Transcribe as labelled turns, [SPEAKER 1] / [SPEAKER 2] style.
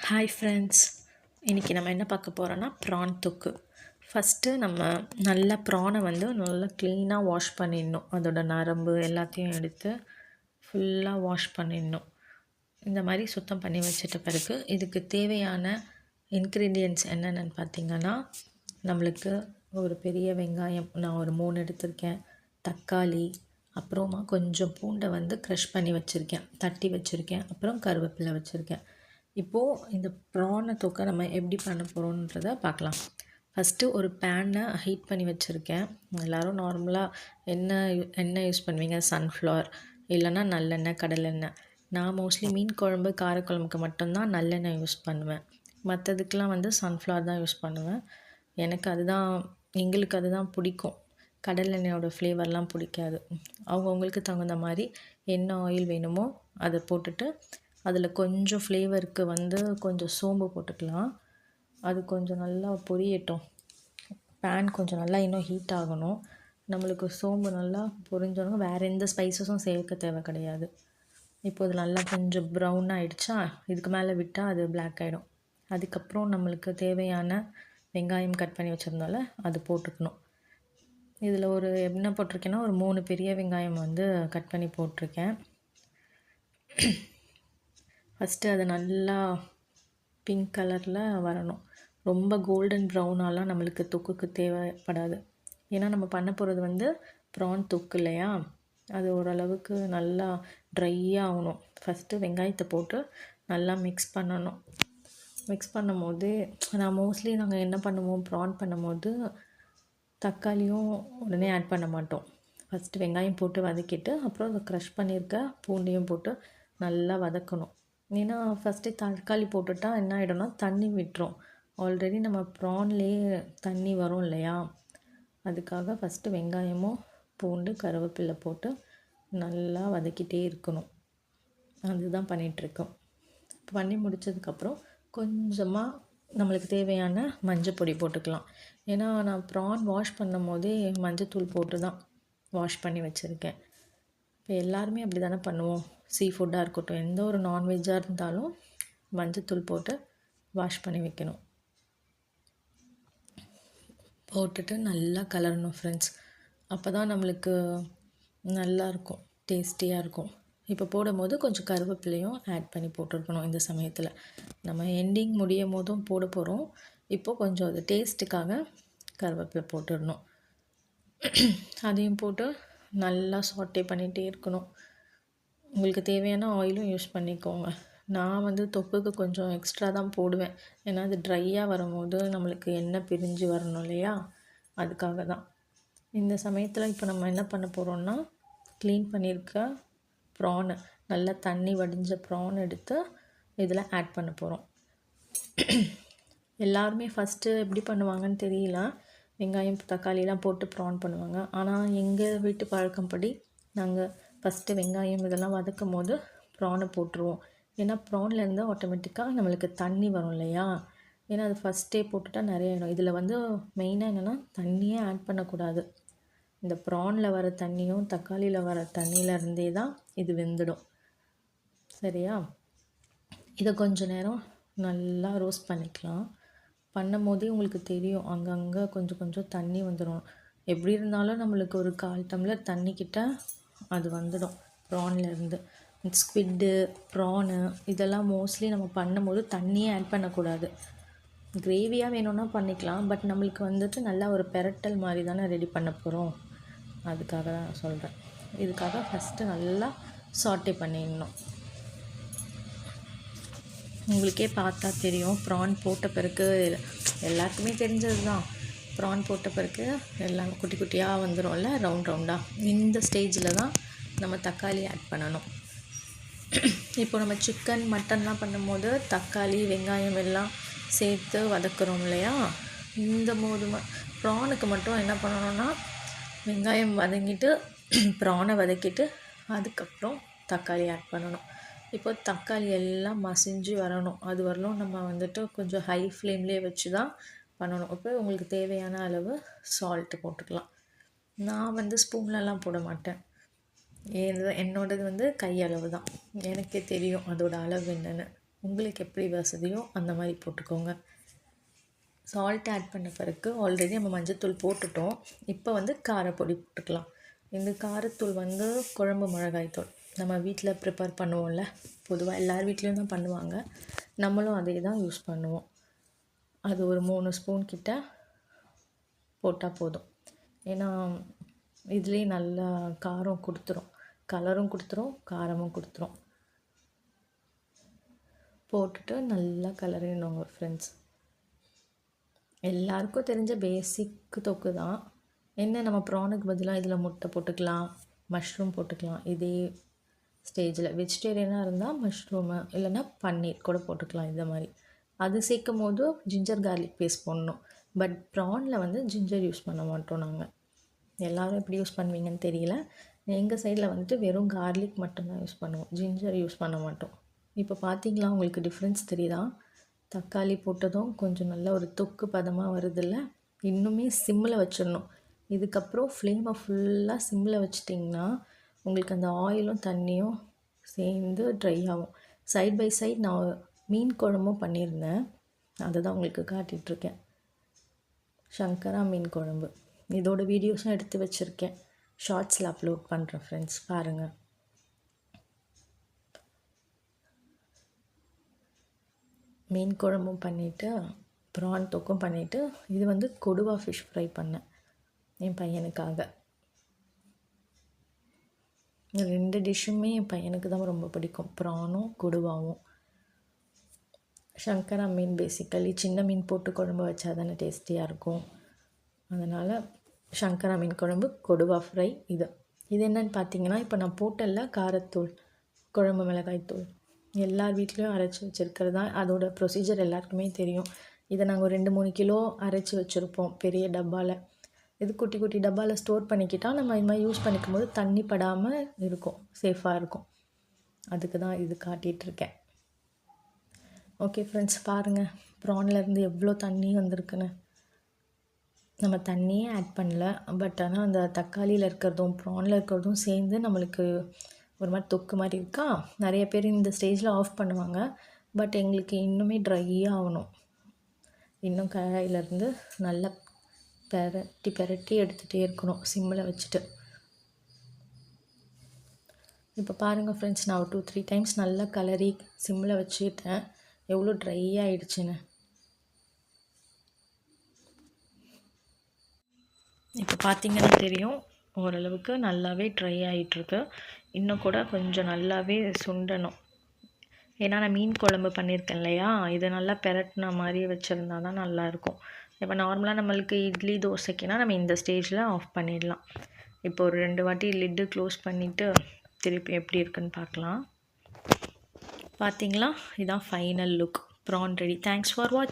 [SPEAKER 1] Hi friends, இன்றைக்கி நம்ம என்ன பார்க்க போகிறோன்னா ப்ரான் தொக்கு. ஃபஸ்ட்டு நம்ம நல்லா ப்ரானை நல்லா க்ளீனாக வாஷ் பண்ணிடணும். அதோட நரம்பு எல்லாத்தையும் எடுத்து ஃபுல்லாக வாஷ் பண்ணிடணும். இந்த மாதிரி சுத்தம் பண்ணி வச்சிட்ட பிறகு இதுக்கு தேவையான இன்க்ரீடியன்ட்ஸ் என்னென்னு பார்த்திங்கன்னா, நம்மளுக்கு ஒரு பெரிய வெங்காயம் நான் ஒரு 3 எடுத்திருக்கேன், தக்காளி, அப்புறமா கொஞ்சம் பூண்டை க்ரஷ் பண்ணி வச்சுருக்கேன், தட்டி வச்சுருக்கேன், அப்புறம் கருவேப்பிலை வச்சுருக்கேன். இப்போது இந்த ப்ரானை தொக்கை நம்ம எப்படி பண்ண போகிறோன்றத பார்க்கலாம். ஃபஸ்ட்டு ஒரு பேனை ஹீட் பண்ணி வச்சுருக்கேன். எல்லோரும் நார்மலாக எண்ணெய் யூஸ் பண்ணுவீங்க, சன்ஃப்ளவர் இல்லைன்னா நல்லெண்ணெய், கடலெண்ணெய். நான் மோஸ்ட்லி மீன் குழம்பு, காரக்குழம்புக்கு மட்டும்தான் நல்லெண்ணெய் யூஸ் பண்ணுவேன். மற்றதுக்கெலாம் சன்ஃப்ளவர் தான் யூஸ் பண்ணுவேன். எங்களுக்கு அதுதான் பிடிக்கும். கடலெண்ணெயோட ஃப்ளேவர்லாம் பிடிக்காது. அவங்கவுங்களுக்கு தகுந்த மாதிரி என்ன ஆயில் வேணுமோ அதை போட்டுட்டு அதில் கொஞ்சம் ஃப்ளேவருக்கு கொஞ்சம் சோம்பு போட்டுக்கலாம். அது கொஞ்சம் நல்லா பொரியட்டும். பேன் கொஞ்சம் நல்லா இன்னும் ஹீட் ஆகணும். நம்மளுக்கு சோம்பு நல்லா பொரிஞ்சோன்னா வேறு எந்த ஸ்பைசஸும் சேர்க்க தேவை கிடையாது. இப்போ இது நல்லா கொஞ்சம் ப்ரௌன் ஆகிடுச்சா, இதுக்கு மேலே விட்டால் அது பிளாக் ஆகிடும். அதுக்கப்புறம் நம்மளுக்கு தேவையான வெங்காயம் கட் பண்ணி வச்சுருந்தால அது போட்டுக்கணும். இதில் என்ன போட்டிருக்கேன்னா, ஒரு 3 பெரிய வெங்காயம் கட் பண்ணி போட்டிருக்கேன். ஃபஸ்ட்டு அது நல்லா பிங்க் கலரில் வரணும். ரொம்ப கோல்டன் ப்ரௌனாலாம் நம்மளுக்கு தொக்குக்கு தேவைப்படாது. ஏன்னா நம்ம பண்ண போகிறது ப்ரான் தொக்கு இல்லையா, அது ஓரளவுக்கு நல்லா ட்ரையாக ஆகணும். ஃபஸ்ட்டு வெங்காயத்தை போட்டு நல்லா மிக்ஸ் பண்ணணும். மிக்ஸ் பண்ணும்போது நாங்கள் என்ன பண்ணுவோம், ப்ரான் பண்ணும்போது தக்காளியும் உடனே ஆட் பண்ண மாட்டோம். ஃபஸ்ட்டு வெங்காயம் போட்டு வதக்கிட்டு அப்புறம் அதை க்ரஷ் பண்ணியிருக்க பூண்டையும் போட்டு நல்லா வதக்கணும். ஏன்னா ஃபஸ்ட்டு தக்காளி போட்டுட்டா என்ன ஆகிடும்னா தண்ணி விட்டுரும். ஆல்ரெடி நம்ம ப்ரான்லேயே தண்ணி வரும் இல்லையா, அதுக்காக ஃபஸ்ட்டு வெங்காயமும் பூண்டு கருவேப்பிலை போட்டு நல்லா வதக்கிட்டே இருக்கணும். அதுதான் பண்ணிகிட்ருக்கோம். பண்ணி முடித்ததுக்கப்புறம் கொஞ்சமாக நம்மளுக்கு தேவையான மஞ்சள் பொடி போட்டுக்கலாம். ஏன்னா நான் ப்ரான் வாஷ் பண்ணும் போதே மஞ்சத்தூள் போட்டு தான் வாஷ் பண்ணி வச்சுருக்கேன். இப்போ எல்லாருமே அப்படி தானே பண்ணுவோம். சீ ஃபுட்டாக இருக்கட்டும், எந்த ஒரு நான்வெஜ்ஜாக இருந்தாலும் மஞ்சத்தூள் போட்டு வாஷ் பண்ணி வைக்கணும். போட்டுட்டு நல்லா கலரணும் ஃப்ரெண்ட்ஸ். அப்போ தான் நம்மளுக்கு நல்லாயிருக்கும், டேஸ்டியாக இருக்கும். இப்போ போடும்போது கொஞ்சம் கருவேப்பிலையும் ஆட் பண்ணி போட்டுருக்கணும். இந்த சமயத்தில் நம்ம எண்டிங் முடியும் போதும் போட போகிறோம். இப்போது கொஞ்சம் அது டேஸ்ட்டுக்காக கருவேப்பிலை போட்டுடணும். அதையும் போட்டு நல்லா சாட்டே பண்ணிகிட்டே இருக்கணும். உங்களுக்கு தேவையான ஆயிலும் யூஸ் பண்ணிக்கோங்க. நான் தொக்குக்கு கொஞ்சம் எக்ஸ்ட்ரா தான் போடுவேன். ஏன்னா அது ட்ரையாக வரும்போது நம்மளுக்கு எண்ணெய் பிரிஞ்சு வரணும் இல்லையா, அதுக்காக தான். இந்த சமயத்தில் இப்போ நம்ம என்ன பண்ண போகிறோம்னா, க்ளீன் பண்ணியிருக்க ப்ரானை, நல்லா தண்ணி வடிஞ்ச ப்ரான் எடுத்து இதில் ஆட் பண்ண போகிறோம். எல்லாருமே ஃபஸ்ட்டு எப்படி பண்ணுவாங்கன்னு தெரியல, வெங்காயம் தக்காளிலாம் போட்டு ப்ரான் பண்ணுவாங்க. ஆனால் எங்கள் வீட்டு பழக்கம்படி நாங்கள் ஃபஸ்ட்டு வெங்காயம் இதெல்லாம் வதக்கும் போது ப்ரானை போட்டுருவோம். ஏன்னா ப்ரான்லேருந்து ஆட்டோமேட்டிக்காக நம்மளுக்கு தண்ணி வரும் இல்லையா, ஏன்னா அது ஃபஸ்ட்டே போட்டுட்டால் நிறைய ஆகிடும். இதில் மெயினாக என்னென்னா தண்ணியே ஆட் பண்ணக்கூடாது. இந்த ப்ரானில் வர தண்ணியும் தக்காளியில் வர தண்ணியிலருந்தே தான் இது வெந்துடும். சரியா, இதை கொஞ்சம் நேரம் நல்லா ரோஸ்ட் பண்ணிக்கலாம். பண்ணும் போதே உங்களுக்கு தெரியும், அங்கங்கே கொஞ்சம் கொஞ்சம் தண்ணி வந்துடும். எப்படி இருந்தாலும் நம்மளுக்கு ஒரு 1/4 டம்ளர் தண்ணிக்கிட்ட அது வந்துடும் ப்ரான்லேருந்து. ஸ்குவிட்டு, ப்ரானு இதெல்லாம் மோஸ்ட்லி நம்ம பண்ணும்போது தண்ணியே ஆட் பண்ணக்கூடாது. கிரேவியாக வேணும்னா பண்ணிக்கலாம், பட் நம்மளுக்கு நல்லா ஒரு பெரட்டல் மாதிரி தானே ரெடி பண்ண போகிறோம். அதுக்காக தான் நான் சொல்கிறேன். இதுக்காக ஃபஸ்ட்டு நல்லா சாட்டே பண்ணிடணும். உங்களுக்கே பார்த்தா தெரியும், ப்ரான் போட்ட பிறகு எல்லாருக்குமே தெரிஞ்சது தான். ப்ரான் போட்ட பிறகு எல்லாம் குட்டி குட்டியாக வந்துடும்ல, ரவுண்ட் ரவுண்டாக. இந்த ஸ்டேஜில் தான் நம்ம தக்காளி ஆட் பண்ணணும். இப்போ நம்ம சிக்கன், மட்டன்லாம் பண்ணும்போது தக்காளி, வெங்காயம் எல்லாம் சேர்த்து வதக்குறோம் இல்லையா, இந்த போது ப்ரானுக்கு மட்டும் என்ன பண்ணணும்னா, வெங்காயம் வதங்கிட்டு ப்ரானை வதக்கிட்டு அதுக்கப்புறம் தக்காளி ஆட் பண்ணணும். இப்போ தக்காளி எல்லாம் மசிஞ்சு வரணும். அது வரலும் நம்ம கொஞ்சம் ஹை ஃப்ளேம்லேயே வச்சு தான் பண்ணணும். இப்போ உங்களுக்கு தேவையான அளவு சால்ட்டு போட்டுக்கலாம். நான் ஸ்பூன்லலாம் போட மாட்டேன். என்னோடது கையளவு தான். எனக்கே தெரியும் அதோட அளவு என்னென்னு. உங்களுக்கு எப்படி வசதியோ அந்த மாதிரி போட்டுக்கோங்க. சால்ட் ஆட் பண்ண பிறகு ஆல்ரெடி நம்ம மஞ்சத்தூள் போட்டுட்டோம். இப்போ வந்து காரப்பொடி போட்டுக்கலாம். இந்த காரத்தூள் வந்து குழம்பு மிளகாய்த்தூள் நம்ம வீட்டில் ப்ரிப்பேர் பண்ணுவோம்ல, பொதுவாக எல்லார் வீட்லேயும் தான் பண்ணுவாங்க. நம்மளும் அதே தான் யூஸ் பண்ணுவோம். அது ஒரு 3 ஸ்பூன் கிட்ட போட்டால் போதும். ஏன்னா இதுலேயே நல்லா காரம் கொடுத்துரும், கலரும் கொடுத்துரும், காரமும் கொடுத்துரும். போட்டுட்டு நல்லா கலரிடணுங்க ஃப்ரெண்ட்ஸ். எல்லாருக்கும் தெரிஞ்ச பேசிக் தொக்கு தான். என்ன நம்ம ப்ரானுக்கு பதிலாக இதில் முட்டை போட்டுக்கலாம், மஷ்ரூம் போட்டுக்கலாம். இதே ஸ்டேஜில் வெஜிடேரியனாக இருந்தால் மஷ்ரூமு இல்லைன்னா பன்னீர் கூட போட்டுக்கலாம். இந்த மாதிரி அது சேர்க்கும் போது ஜிஞ்சர் கார்லிக் பேஸ்ட் போடணும். பட் ப்ரானில் வந்து ஜிஞ்சர் யூஸ் பண்ண மாட்டோம் நாங்கள். எல்லோரும் எப்படி யூஸ் பண்ணுவீங்கன்னு தெரியல. எங்கள் சைடில் வந்துட்டு வெறும் கார்லிக் மட்டும்தான் யூஸ் பண்ணுவோம், ஜிஞ்சர் யூஸ் பண்ண மாட்டோம். இப்போ பார்த்தீங்களா, உங்களுக்கு டிஃப்ரென்ஸ் தெரியுதா? தக்காளி போட்டதும் கொஞ்சம் நல்ல ஒரு தொக்கு பதமாக வருதில்ல. இன்னுமே சிம்மில் வச்சிடணும். இதுக்கப்புறம் ஃப்ளேமை ஃபுல்லாக சிம்மில் வச்சிட்டிங்கன்னா உங்களுக்கு அந்த ஆயிலும் தண்ணியும் சேர்ந்து ட்ரை ஆகும். சைட் பை சைட் நான் மீன் குழம்பும் பண்ணியிருந்தேன், அதை தான் உங்களுக்கு காட்டிகிட்ருக்கேன். சங்கரா மீன் குழம்பு, இதோட வீடியோஸும் எடுத்து வச்சுருக்கேன், ஷார்ட்ஸில் அப்லோட் பண்ணுறேன் ஃப்ரெண்ட்ஸ், பாருங்கள். மீன் குழம்பும் பண்ணிவிட்டு ப்ரான் தொக்கும் பண்ணிவிட்டு இது வந்து கொடுவா ஃபிஷ் ஃப்ரை பண்ணேன் என் பையனுக்காக. இந்த 2 டிஷ்ஷுமே என் பையனுக்கு தான் ரொம்ப பிடிக்கும், ப்ரானும் கொடுவாவும். சங்கரா மீன் பேசிக்கலி சின்ன மீன் போட்டு குழம்பு வச்சா தானே டேஸ்டியாக இருக்கும். அதனால் சங்கரா மீன் குழம்பு, கொடுவா ஃப்ரை. இது என்னென்னு பார்த்தீங்கன்னா, இப்போ நான் போட்டல காரத்தூள், குழம்பு மிளகாய்த்தூள் எல்லார் வீட்லேயும் அரைச்சி வச்சுருக்கிறது தான். அதோட ப்ரொசீஜர் எல்லாருக்குமே தெரியும். இதை நாங்கள் 2-3 கிலோ அரைச்சி வச்சுருப்போம் பெரிய டப்பாவில். இது குட்டி குட்டி டப்பாவில் ஸ்டோர் பண்ணிக்கிட்டால் நம்ம இது மாதிரி யூஸ் பண்ணிக்கும் போது தண்ணி படாமல் இருக்கும், சேஃபாக இருக்கும். அதுக்கு தான் இது காட்டிகிட்ருக்கேன். ஓகே ஃப்ரெண்ட்ஸ், பாருங்கள் ப்ரான்லேருந்து எவ்வளோ தண்ணி வந்திருக்குன்னு. நம்ம தண்ணியே ஆட் பண்ணல, பட் ஆனால் அந்த தக்காளியில் இருக்கிறதும் ப்ரானில் இருக்கிறதும் சேர்ந்து நம்மளுக்கு ஒரு மாதிரி தொக்கு மாதிரி இருக்கா. நிறைய பேர் இந்த ஸ்டேஜில் ஆஃப் பண்ணுவாங்க, பட் எங்களுக்கு இன்னுமே ட்ரையாக ஆகணும். இன்னும் கடாயிலேருந்து நல்லா பெரட்டி எடுத்துகிட்டே இருக்கணும் சிம்மில் வச்சுட்டு. இப்போ பாருங்கள் ஃப்ரெண்ட்ஸ், நான் 2-3 டைம்ஸ் நல்லா கலரி சிம்மில் வச்சுட்டேன், எவ்வளோ ட்ரை ஆகிடுச்சுன்னு. இப்போ பார்த்திங்கன்னா தெரியும், ஓரளவுக்கு நல்லாவே ட்ரை ஆகிட்டுருக்கு. இன்னும் கூட கொஞ்சம் நல்லாவே சுண்டணும். ஏன்னா நான் மீன் குழம்பு பண்ணியிருக்கேன் இல்லையா, இது நல்லா பெரட்டின மாதிரி வச்சுருந்தா தான் நல்லாயிருக்கும். இப்போ நார்மலாக நம்மளுக்கு இட்லி தோசைக்குன்னா நம்ம இந்த ஸ்டேஜில் ஆஃப் பண்ணிடலாம். இப்போ ஒரு 2 வாட்டி லிட்டு க்ளோஸ் பண்ணிவிட்டு திருப்பி எப்படி இருக்குன்னு பார்க்கலாம். பார்த்தீங்களா, இதுதான் final look. Prawn ready. Thanks for watch.